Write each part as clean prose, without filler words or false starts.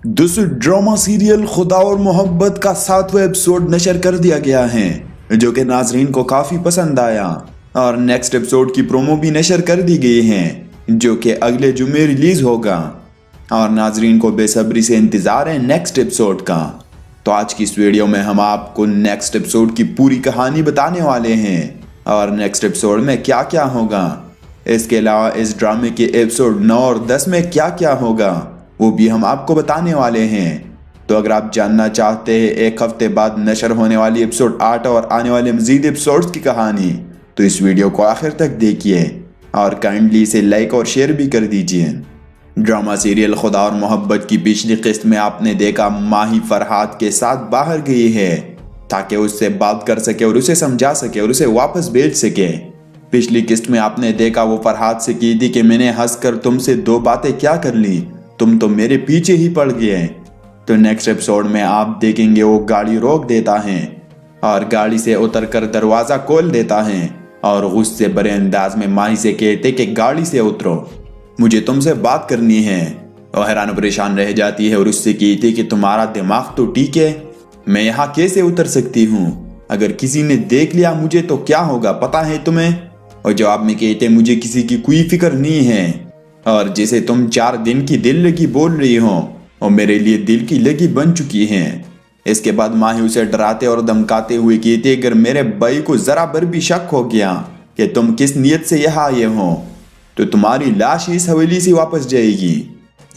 दोस्तों drama serial खुदा और मोहब्बत का 7वां एपिसोड नशर कर दिया गया है जो कि नाजरीन को काफी पसंद आया और नेक्स्ट एपिसोड की प्रोमो भी नशर कर दी गई है जो कि अगले जुमे रिलीज होगा और नाजरीन को बेसब्री से इंतजार है नेक्स्ट एपिसोड का। तो आज की इस वीडियो में हम आपको नेक्स्ट एपिसोड की पूरी कहानी बताने वाले हैं और नेक्स्ट एपिसोड में क्या क्या होगा। इसके अलावा इस ड्रामे के एपिसोड 9 और 10 में क्या क्या होगा वो भी हम आपको बताने वाले हैं। तो अगर आप जानना चाहते हैं एक हफ्ते बाद नशर होने वाली एपिसोड 8 और आने वाले मजीद एपिसोड्स की कहानी तो इस वीडियो को आखिर तक देखिए और काइंडली इसे लाइक और शेयर भी कर दीजिए। ड्रामा सीरियल खुदा और मोहब्बत की पिछली किस्त में आपने देखा माही फरहाद के साथ बाहर गई है ताकि उससे बात कर सके और उसे समझा सके और उसे वापस भेज सके। पिछली किस्त में आपने देखा वो फरहाद से की थी कि मैंने हंसकर तुमसे 2 बातें क्या कर ली, तुम तो मेरे पीछे ही पड़ गए। तो नेक्स्ट एपिसोड में आप देखेंगे वो गाड़ी रोक देता है और गाड़ी से उतरकर दरवाजा खोल देता है और गुस्से भरे अंदाज में माही से कहते कि गाड़ी से उतरो, मुझे तुमसे बात करनी है। और हैरान परेशान रह जाती है और उससे कहती कि तुम्हारा दिमाग तो ठीक है, मैं यहाँ कैसे उतर सकती हूँ, अगर किसी ने देख लिया मुझे तो क्या होगा पता है तुम्हें। और जवाब में कहते मुझे किसी की कोई फिक्र नहीं है और जैसे तुम 4 दिन की दिल लगी बोल रही हो और मेरे लिए दिल की लगी बन चुकी हैं। इसके बाद माही उसे डराते और धमकाते हुए कहती अगर मेरे भाई को जरा भर भी शक हो गया कि तुम किस नीयत से यहाँ आए हो तो तुम्हारी लाश इस हवेली से वापस जाएगी।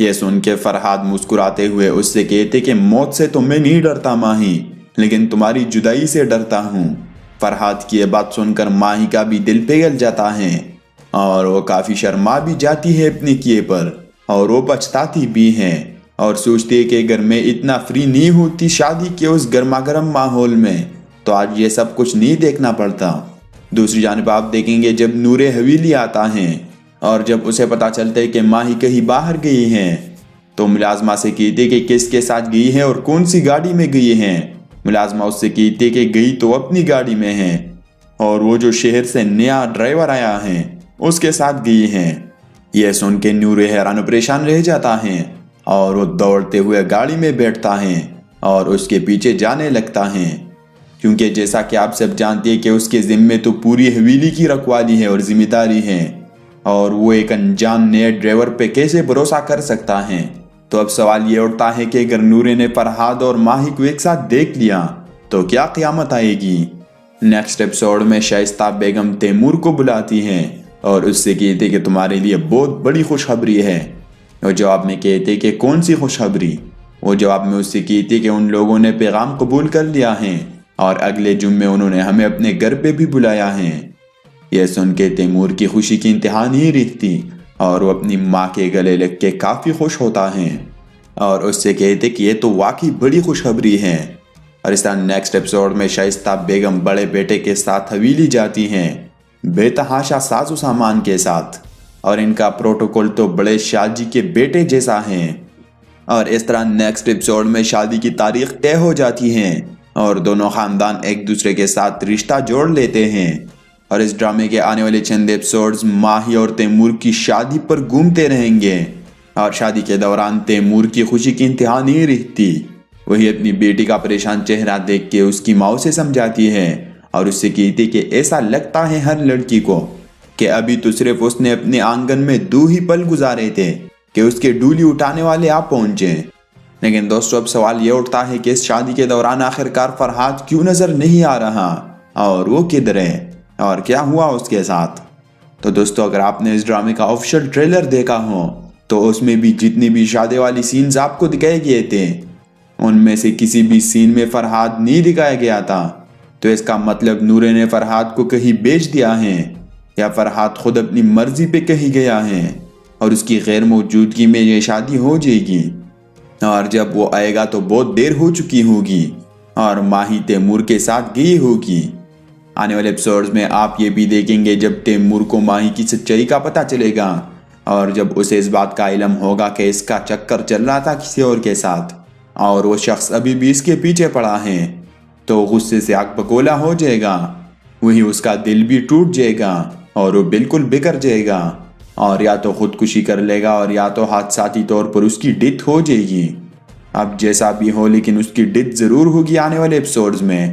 यह सुन के फरहाद मुस्कुराते हुए उससे कहते कि मौत से तो मैं नहीं डरता माही, लेकिन तुम्हारी जुदाई से डरता हूँ। फरहाद की यह बात सुनकर माही का भी दिल पिघल जाता है और वो काफी शर्मा भी जाती है अपने किए पर और वो पछताती भी है और सोचती है कि अगर मैं इतना फ्री नहीं होती शादी के उस गर्मागर्म माहौल में तो आज ये सब कुछ नहीं देखना पड़ता। दूसरी जानिब आप देखेंगे जब नूरे हवेली आता है और जब उसे पता चलता है कि माही कहीं बाहर गई है तो मुलाजमा से कहती कि किसके साथ गई है और कौन सी गाड़ी में गई है। मुलाजमा उससे कहती कि गई तो अपनी गाड़ी में है और वो जो शहर से नया ड्राइवर आया है उसके साथ गई हैं। यह सुन के नूरे हैरान परेशान रह जाता है और वो दौड़ते हुए गाड़ी में बैठता है और उसके पीछे जाने लगता है क्योंकि जैसा कि आप सब जानते हैं कि उसके जिम्मे तो पूरी हवेली की रखवाली है और जिम्मेदारी है और वो एक अनजान नए ड्राइवर पे कैसे भरोसा कर सकता है। तो अब सवाल ये उठता है कि अगर नूरे ने फरहाद और माही को एक साथ देख लिया तो क्या क़यामत आएगी। नेक्स्ट एपिसोड में शाइस्ता बेगम तैमूर को बुलाती है और उससे कहते कि तुम्हारे लिए बहुत बड़ी खुशखबरी है। और जवाब में कहते कि कौन सी खुशखबरी। वो जवाब में उससे कहते कि उन लोगों ने पैगाम कबूल कर लिया है और अगले जुम्मे उन्होंने हमें अपने घर पे भी बुलाया है। यह सुन के तैमूर की खुशी की इंतहा नहीं रहती और वो अपनी माँ के गले लग के काफ़ी खुश होता है और उससे कहते कि ये तो वाकई बड़ी खुशखबरी है। और इस तरह नेक्स्ट एपिसोड में शाइस्ता बेगम बड़े बेटे के साथ हवेली जाती हैं बेतहाशा साजो सामान के साथ और इनका प्रोटोकॉल तो बड़े शाहजी के बेटे जैसा है। और इस तरह नेक्स्ट एपिसोड में शादी की तारीख तय हो जाती है और दोनों खानदान एक दूसरे के साथ रिश्ता जोड़ लेते हैं। और इस ड्रामे के आने वाले चंद एपिसोड्स माही और तैमूर की शादी पर घूमते रहेंगे और शादी के दौरान तैमूर की खुशी की इंतहा नहीं रहती। वही अपनी बेटी का परेशान चेहरा देख के उसकी माँ से समझाती है और उससे कहती कि ऐसा लगता है हर लड़की को कि अभी तो सिर्फ उसने अपने आंगन में 2 ही पल गुजारे थे कि उसके डूली उठाने वाले आप पहुंचे। लेकिन दोस्तों अब सवाल ये उठता है कि इस शादी के दौरान आखिरकार फरहाद क्यों नजर नहीं आ रहा और वो किधर है और क्या हुआ उसके साथ। तो दोस्तों अगर आपने इस ड्रामे का ऑफिशियल ट्रेलर देखा हो तो उसमें भी जितनी भी शादी वाली सीन्स आपको दिखाए गए थे उनमें से किसी भी सीन में फरहाद नहीं दिखाया गया था। तो इसका मतलब नूरे ने फरहाद को कहीं बेच दिया है या फरहाद खुद अपनी मर्जी पे कहीं गया है और उसकी गैर मौजूदगी में ये शादी हो जाएगी और जब वो आएगा तो बहुत देर हो चुकी होगी और माही तैमूर के साथ गई होगी। आने वाले एपिसोड्स में आप ये भी देखेंगे जब तैमूर को माही की सच्चाई का पता चलेगा और जब उसे इस बात का इल्म होगा कि इसका चक्कर चल रहा था किसी और के साथ और वो शख्स अभी भी इसके पीछे पड़ा है तो गुस्से से आग बगोला हो जाएगा। वहीं उसका दिल भी टूट जाएगा और वो बिल्कुल बिखर जाएगा और या तो खुदकुशी कर लेगा और या तो हादसाती तौर पर उसकी डेथ हो जाएगी। اب جیسا بھی ہو لیکن اس کی ڈیتھ ضرور ہوگی آنے والے ایپیسوڈز میں۔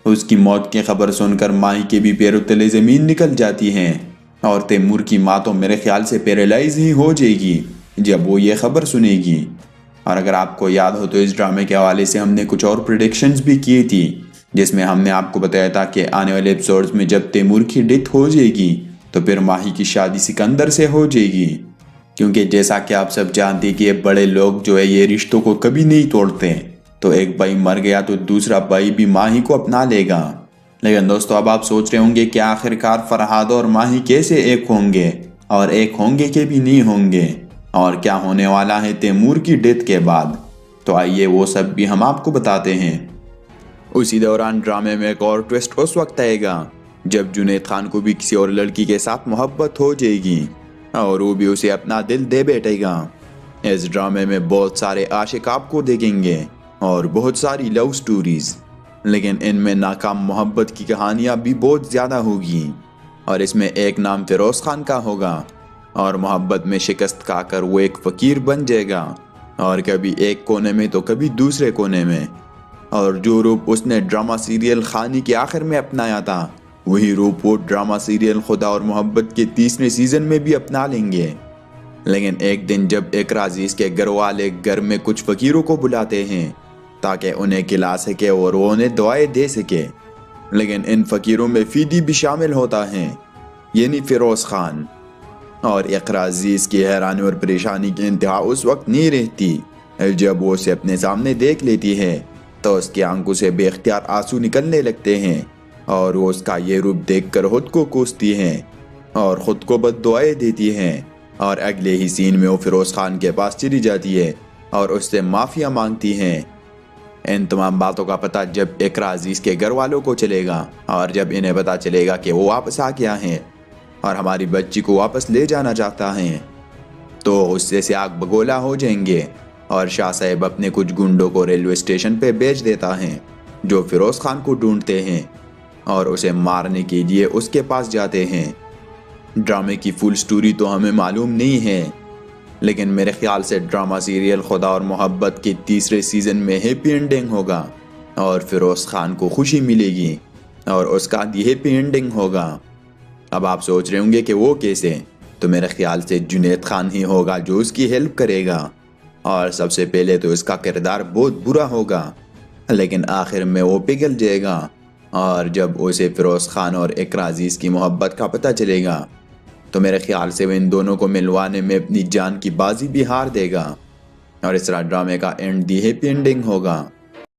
اس کی موت کی خبر سن کر ماہی کے بھی پیروں تلے زمین نکل جاتی ہیں اور تیمور کی ماں تو میرے خیال سے پیرالائز ہی ہو جائے گی جب وہ یہ خبر سنے گی۔ اور اگر آپ کو یاد ہو تو اس ڈرامے کے حوالے سے ہم نے کچھ اور پریڈکشنز بھی کی تھی، جس میں ہم نے آپ کو بتایا تھا کہ آنے والے ایپیسوڈز میں جب تیمور کی ڈیتھ ہو جائے گی تو پھر ماہی کی شادی سکندر سے ہو جائے گی، کیونکہ جیسا کہ آپ سب جانتے کہ یہ بڑے لوگ جو ہے یہ رشتوں کو کبھی نہیں توڑتے، تو ایک بھائی مر گیا تو دوسرا بھائی بھی ماہی کو اپنا لے گا۔ لیکن دوستو اب آپ سوچ رہے ہوں گے کہ آخرکار فرہاد اور ماہی کیسے ایک ہوں گے، اور ایک ہوں گے کہ بھی نہیں ہوں گے، اور کیا ہونے والا ہے تیمور کی ڈیتھ کے بعد، تو آئیے وہ سب بھی ہم آپ کو بتاتے ہیں۔ اسی دوران ڈرامے میں ایک اور ٹویسٹ اس وقت آئے گا جب جنید خان کو بھی کسی اور لڑکی کے ساتھ محبت ہو جائے گی اور وہ بھی اسے اپنا دل دے بیٹھے گا۔ اس ڈرامے میں بہت سارے عاشق آپ کو دیکھیں گے اور بہت ساری لو سٹوریز، لیکن ان میں ناکام محبت کی کہانیاں بھی بہت زیادہ ہوگی، اور اس میں ایک نام فیروز خان کا ہوگا اور محبت میں شکست کھا کر وہ ایک فقیر بن جائے گا، اور کبھی ایک کونے میں تو کبھی دوسرے کونے میں، اور جو روپ اس نے ڈرامہ سیریل خانی کے آخر میں اپنایا تھا وہی روپ وہ ڈرامہ سیریل خدا اور محبت کے 30ویں سیزن میں بھی اپنا لیں گے۔ لیکن ایک دن جب اقرا عزیز کے گھر والے گھر میں کچھ فقیروں کو بلاتے ہیں تاکہ انہیں کھلا سکے اور وہ انہیں دعائیں دے سکے، لیکن ان فقیروں میں فیدی بھی شامل ہوتا ہے، یعنی فیروز خان، اور اقرا عزیز کی حیرانی اور پریشانی کی انتہا اس وقت نہیں رہتی جب وہ اسے اپنے سامنے دیکھ لیتی ہے تو اس کی آنکھوں سے بے اختیار آنسو نکلنے لگتے ہیں، اور وہ اس کا یہ روپ دیکھ کر خود کو کوستی ہیں اور خود کو بد دعائیں دیتی ہیں، اور اگلے ہی سین میں وہ فیروز خان کے پاس چلی جاتی ہے اور اس سے معافیا مانگتی ہیں۔ ان تمام باتوں کا پتہ جب اقرا عزیز کے گھر والوں کو چلے گا اور جب انہیں پتہ چلے گا کہ وہ واپس آ گیا ہے اور ہماری بچی کو واپس لے جانا چاہتا ہے، تو غصے سے آگ بگولا ہو جائیں گے، اور شاہ صاحب اپنے کچھ گنڈوں کو ریلوے اسٹیشن پہ بھیج دیتا ہے جو فیروز خان کو ڈھونڈتے ہیں اور اسے مارنے کے لیے اس کے پاس جاتے ہیں۔ ڈرامے کی فل سٹوری تو ہمیں معلوم نہیں ہے، لیکن میرے خیال سے ڈرامہ سیریل خدا اور محبت کے 3 سیزن میں ہیپی اینڈنگ ہوگا اور فیروز خان کو خوشی ملے گی اور اس کا بھی ہیپی اینڈنگ ہوگا۔ اب آپ سوچ رہے ہوں گے کہ وہ کیسے، تو میرے خیال سے جنید خان ہی ہوگا جو اس کی ہیلپ کرے گا، اور سب سے پہلے تو اس کا کردار بہت برا ہوگا، لیکن آخر میں وہ پگھل جائے گا، اور جب اسے فیروز خان اور اقرا عزیز کی محبت کا پتہ چلے گا تو میرے خیال سے وہ ان دونوں کو ملوانے میں اپنی جان کی بازی بھی ہار دے گا، اور اس طرح ڈرامے کا اینڈ دی ہیپی اینڈنگ ہوگا۔